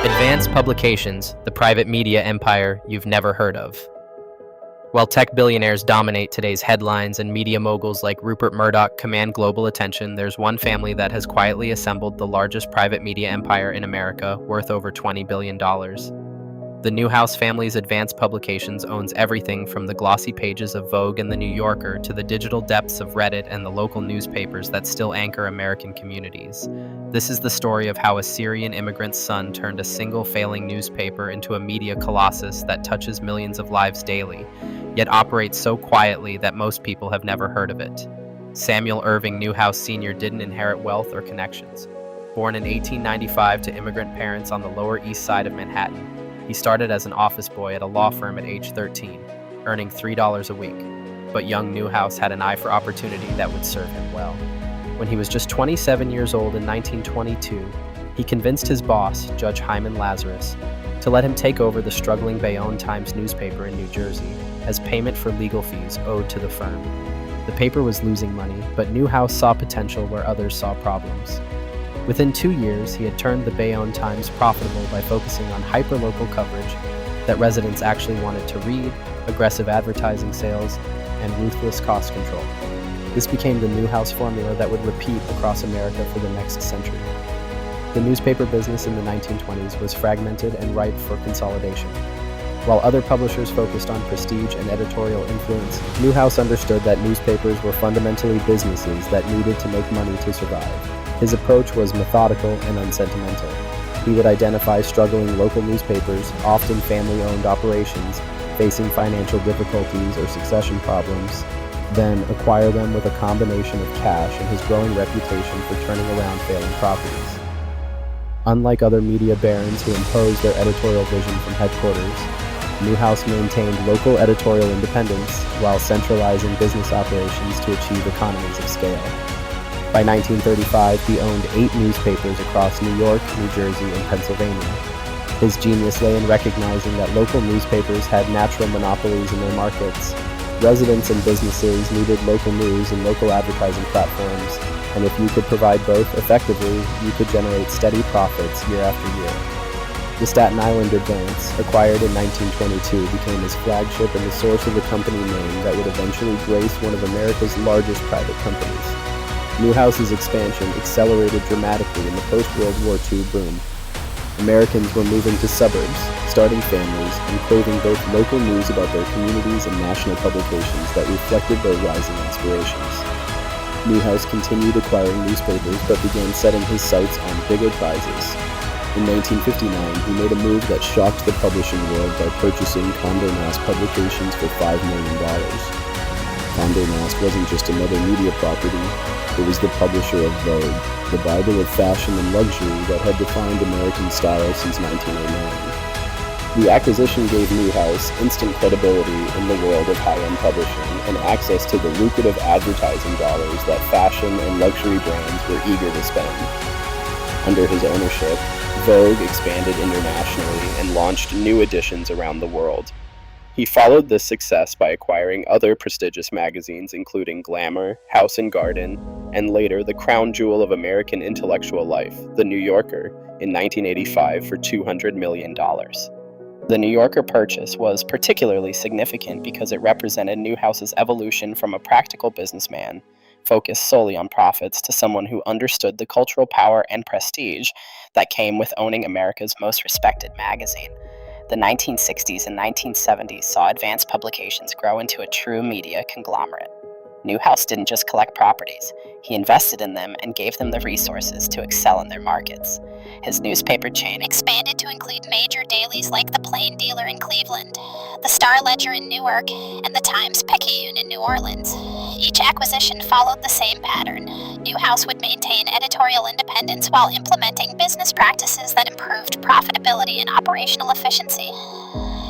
Advanced Publications, the private media empire you've never heard of. While tech billionaires dominate today's headlines and media moguls like Rupert Murdoch command global attention, there's one family that has quietly assembled the largest private media empire in America, worth over $20 billion. The Newhouse family's Advanced Publications owns everything from the glossy pages of Vogue and The New Yorker to the digital depths of Reddit and the local newspapers that still anchor American communities. This is the story of how a Syrian immigrant's son turned a single failing newspaper into a media colossus that touches millions of lives daily, yet operates so quietly that most people have never heard of it. Samuel Irving Newhouse Sr. didn't inherit wealth or connections. Born in 1895 to immigrant parents on the Lower East Side of Manhattan, he started as an office boy at a law firm at age 13, earning $3 a week. But young Newhouse had an eye for opportunity that would serve him well. When he was just 27 years old in 1922, he convinced his boss, Judge Hyman Lazarus, to let him take over the struggling Bayonne Times newspaper in New Jersey as payment for legal fees owed to the firm. The paper was losing money, but Newhouse saw potential where others saw problems. Within 2 years, he had turned the Bayonne Times profitable by focusing on hyperlocal coverage that residents actually wanted to read, aggressive advertising sales, and ruthless cost control. This became the Newhouse formula that would repeat across America for the next century. The newspaper business in the 1920s was fragmented and ripe for consolidation. While other publishers focused on prestige and editorial influence, Newhouse understood that newspapers were fundamentally businesses that needed to make money to survive. His approach was methodical and unsentimental. He would identify struggling local newspapers, often family-owned operations, facing financial difficulties or succession problems, then acquire them with a combination of cash and his growing reputation for turning around failing properties. Unlike other media barons who imposed their editorial vision from headquarters, Newhouse maintained local editorial independence while centralizing business operations to achieve economies of scale. By 1935, he owned 8 newspapers across New York, New Jersey, and Pennsylvania. His genius lay in recognizing that local newspapers had natural monopolies in their markets. Residents and businesses needed local news and local advertising platforms, and if you could provide both effectively, you could generate steady profits year after year. The Staten Island Advance, acquired in 1922, became his flagship and the source of a company name that would eventually grace one of America's largest private companies. Newhouse's expansion accelerated dramatically in the post-World War II boom. Americans were moving to suburbs, starting families, and craving both local news about their communities and national publications that reflected their rising aspirations. Newhouse continued acquiring newspapers but began setting his sights on bigger prizes. In 1959, he made a move that shocked the publishing world by purchasing Condé Nast Publications for $5 million. Condé Nast wasn't just another media property, it was the publisher of Vogue, the Bible of fashion and luxury that had defined American style since 1909. The acquisition gave Newhouse instant credibility in the world of high-end publishing and access to the lucrative advertising dollars that fashion and luxury brands were eager to spend. Under his ownership, Vogue expanded internationally and launched new editions around the world. He followed this success by acquiring other prestigious magazines including Glamour, House and Garden, and later the crown jewel of American intellectual life, The New Yorker, in 1985 for $200 million. The New Yorker purchase was particularly significant because it represented Newhouse's evolution from a practical businessman, focused solely on profits, to someone who understood the cultural power and prestige that came with owning America's most respected magazine. The 1960s and 1970s saw Advanced Publications grow into a true media conglomerate. Newhouse didn't just collect properties, he invested in them and gave them the resources to excel in their markets. His newspaper chain expanded to include major dailies like the Plain Dealer in Cleveland, the Star Ledger in Newark, and the Times-Picayune in New Orleans. Each acquisition followed the same pattern. Newhouse would maintain editorial independence while implementing business practices that improved profitability and operational efficiency.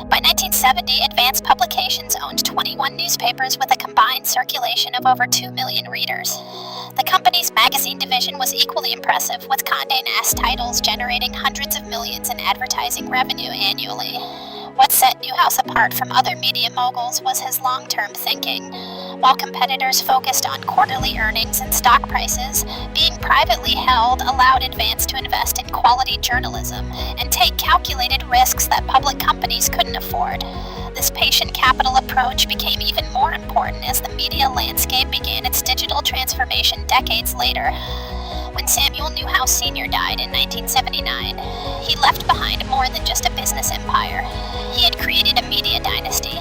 By 1970, Advanced Publications owned 21 newspapers with a combined circulation of over 2 million readers. The company's magazine division was equally impressive, with Condé Nast titles generating hundreds of millions in advertising revenue annually. What set Newhouse apart from other media moguls was his long-term thinking. While competitors focused on quarterly earnings and stock prices, being privately held allowed Advance to invest in quality journalism and take calculated risks that public companies couldn't afford. This patient capital approach became even more important as the media landscape began its digital transformation decades later. When Samuel Newhouse Sr. died in 1979, he left behind more than just a business empire. He had created a media dynasty.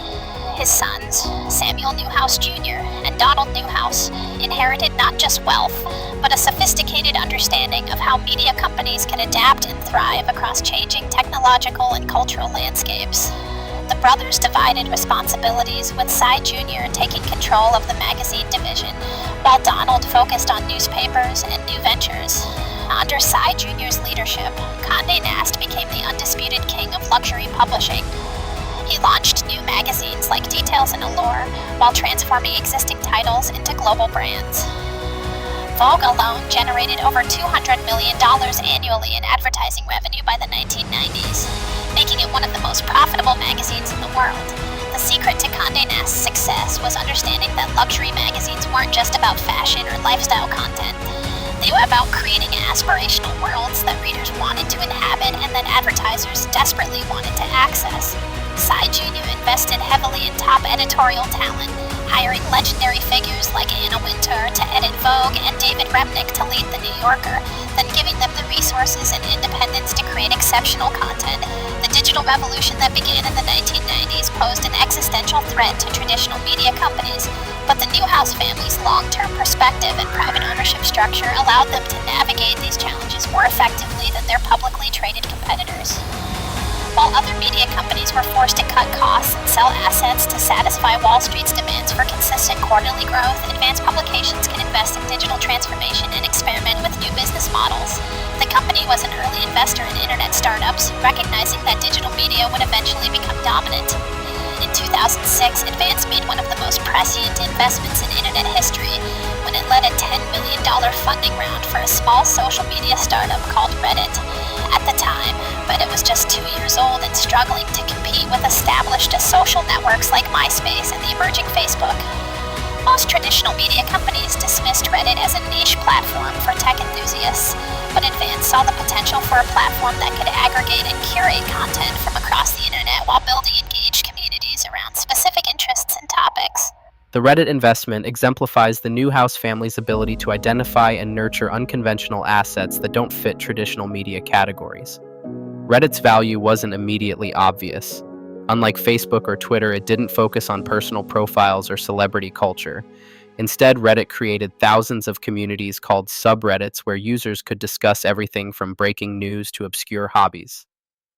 His sons, Samuel Newhouse Jr. and Donald Newhouse, inherited not just wealth, but a sophisticated understanding of how media companies can adapt and thrive across changing technological and cultural landscapes. The brothers divided responsibilities, with Cy Jr. taking control of the magazine division, while Donald focused on newspapers and new ventures. Under Cy Jr.'s leadership, Condé Nast became the undisputed king of luxury publishing. He launched new magazines like Details and Allure, while transforming existing titles into global brands. Vogue alone generated over $200 million annually in advertising revenue by the 1990s, making it one of the most profitable magazines in the world. The secret to Condé Nast's success was understanding that luxury magazines weren't just about fashion or lifestyle content. They were about creating aspirational worlds that readers wanted to inhabit and that advertisers desperately wanted to access. Cy Jr. invested heavily in top editorial talent, hiring legendary figures like Anna Wintour to edit Vogue and David Remnick to lead The New Yorker, then giving them the resources and independence to create exceptional content. The digital revolution that began in the 1990s posed an existential threat to traditional media companies, but the Newhouse family's long-term perspective and private ownership structure allowed them to navigate these challenges more effectively than their publicly traded competitors. While other media companies were forced to cut costs and sell assets to satisfy Wall Street's demands for consistent quarterly growth, Advance Publications can invest in digital transformation and experiment with new business models. The company was an early investor in internet startups, recognizing that digital media would eventually become dominant. In 2006, Advance made one of the most prescient investments in internet history when it led a $10 million funding round for a small social media startup called Reddit. At the time, Reddit was just 2 years old and struggling to compete with established social networks like MySpace and the emerging Facebook. Most traditional media companies dismissed Reddit as a niche platform for tech enthusiasts, but Advance saw the potential for a platform that could aggregate and curate content from across the internet while building engaged communities around specific interests and topics. The Reddit investment exemplifies the Newhouse family's ability to identify and nurture unconventional assets that don't fit traditional media categories. Reddit's value wasn't immediately obvious. Unlike Facebook or Twitter, it didn't focus on personal profiles or celebrity culture. Instead, Reddit created thousands of communities called subreddits where users could discuss everything from breaking news to obscure hobbies.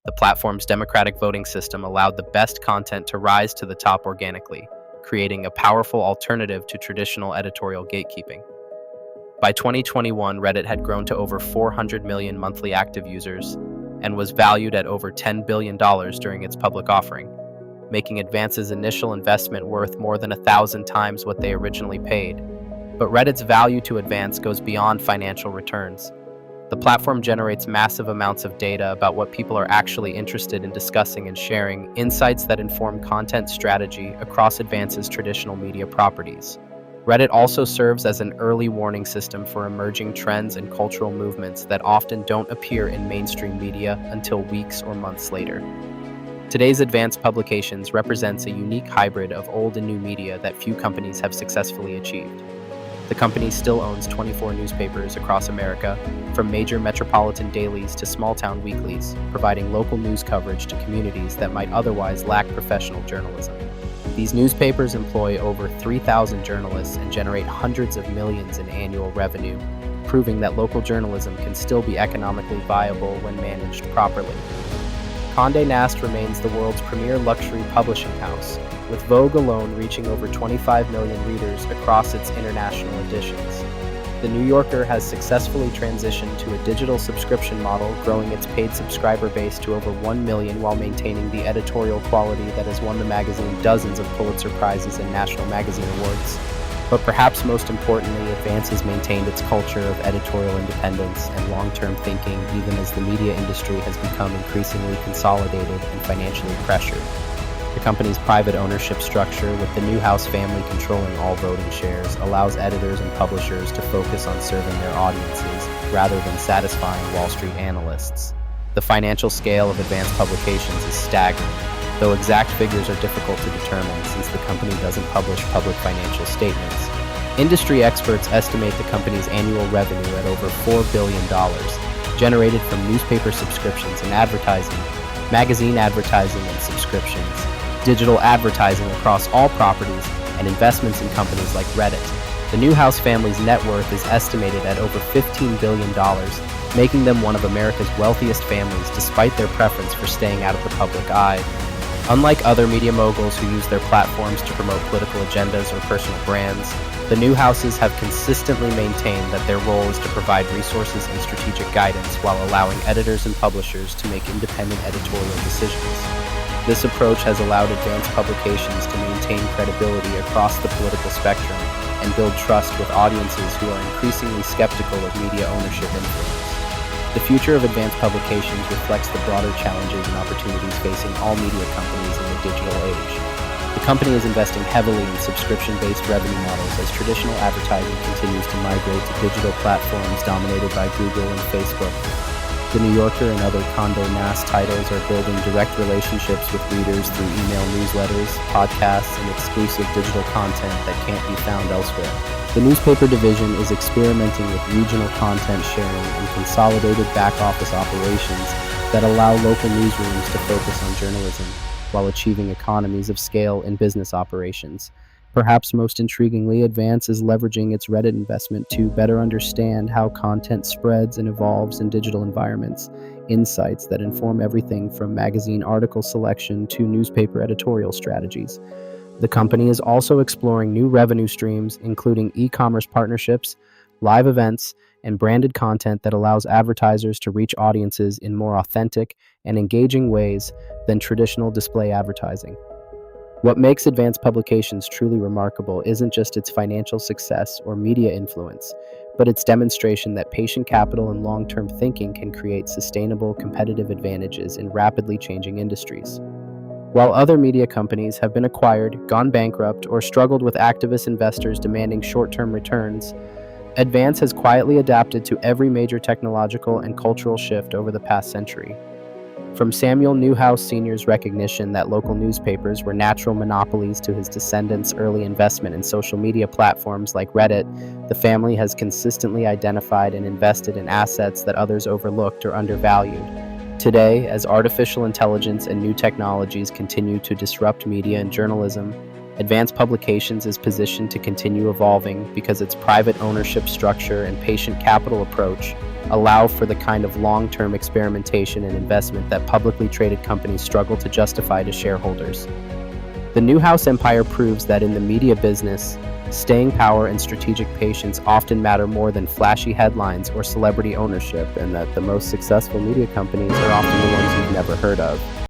The platform's democratic voting system allowed the best content to rise to the top organically, creating a powerful alternative to traditional editorial gatekeeping. By 2021, Reddit had grown to over 400 million monthly active users and was valued at over $10 billion during its public offering, making Advance's initial investment worth more than 1,000 times what they originally paid. But Reddit's value to Advance goes beyond financial returns. The platform generates massive amounts of data about what people are actually interested in discussing and sharing, insights that inform content strategy across Advance's traditional media properties. Reddit also serves as an early warning system for emerging trends and cultural movements that often don't appear in mainstream media until weeks or months later. Today's Advance Publications represents a unique hybrid of old and new media that few companies have successfully achieved. The company still owns 24 newspapers across America, from major metropolitan dailies to small-town weeklies, providing local news coverage to communities that might otherwise lack professional journalism. These newspapers employ over 3,000 journalists and generate hundreds of millions in annual revenue, proving that local journalism can still be economically viable when managed properly. Condé Nast remains the world's premier luxury publishing house, with Vogue alone reaching over 25 million readers across its international editions. The New Yorker has successfully transitioned to a digital subscription model, growing its paid subscriber base to over 1 million while maintaining the editorial quality that has won the magazine dozens of Pulitzer Prizes and National Magazine Awards. But perhaps most importantly, Advance has maintained its culture of editorial independence and long-term thinking, even as the media industry has become increasingly consolidated and financially pressured. The company's private ownership structure, with the Newhouse family controlling all voting shares, allows editors and publishers to focus on serving their audiences rather than satisfying Wall Street analysts. The financial scale of Advanced Publications is staggering, though exact figures are difficult to determine since the company doesn't publish public financial statements. Industry experts estimate the company's annual revenue at over $4 billion, generated from newspaper subscriptions and advertising, magazine advertising and subscriptions, digital advertising across all properties, and investments in companies like Reddit. The Newhouse family's net worth is estimated at over $15 billion, making them one of America's wealthiest families despite their preference for staying out of the public eye. Unlike other media moguls who use their platforms to promote political agendas or personal brands, the Newhouses have consistently maintained that their role is to provide resources and strategic guidance while allowing editors and publishers to make independent editorial decisions. This approach has allowed Advanced Publications to maintain credibility across the political spectrum and build trust with audiences who are increasingly skeptical of media ownership influence. The future of Advanced Publications reflects the broader challenges and opportunities facing all media companies in the digital age. The company is investing heavily in subscription-based revenue models as traditional advertising continues to migrate to digital platforms dominated by Google and Facebook. The New Yorker and other Condé Nast titles are building direct relationships with readers through email newsletters, podcasts, and exclusive digital content that can't be found elsewhere. The newspaper division is experimenting with regional content sharing and consolidated back-office operations that allow local newsrooms to focus on journalism while achieving economies of scale in business operations. Perhaps most intriguingly, Advance is leveraging its Reddit investment to better understand how content spreads and evolves in digital environments, insights that inform everything from magazine article selection to newspaper editorial strategies. The company is also exploring new revenue streams, including e-commerce partnerships, live events, and branded content that allows advertisers to reach audiences in more authentic and engaging ways than traditional display advertising. What makes Advanced Publications truly remarkable isn't just its financial success or media influence, but its demonstration that patient capital and long-term thinking can create sustainable competitive advantages in rapidly changing industries. While other media companies have been acquired, gone bankrupt, or struggled with activist investors demanding short-term returns, Advance has quietly adapted to every major technological and cultural shift over the past century. From Samuel Newhouse Sr.'s recognition that local newspapers were natural monopolies to his descendants' early investment in social media platforms like Reddit, the family has consistently identified and invested in assets that others overlooked or undervalued. Today, as artificial intelligence and new technologies continue to disrupt media and journalism, Advanced Publications is positioned to continue evolving because its private ownership structure and patient capital approach allow for the kind of long-term experimentation and investment that publicly traded companies struggle to justify to shareholders. The Newhouse empire proves that in the media business, staying power and strategic patience often matter more than flashy headlines or celebrity ownership, and that the most successful media companies are often the ones you've never heard of.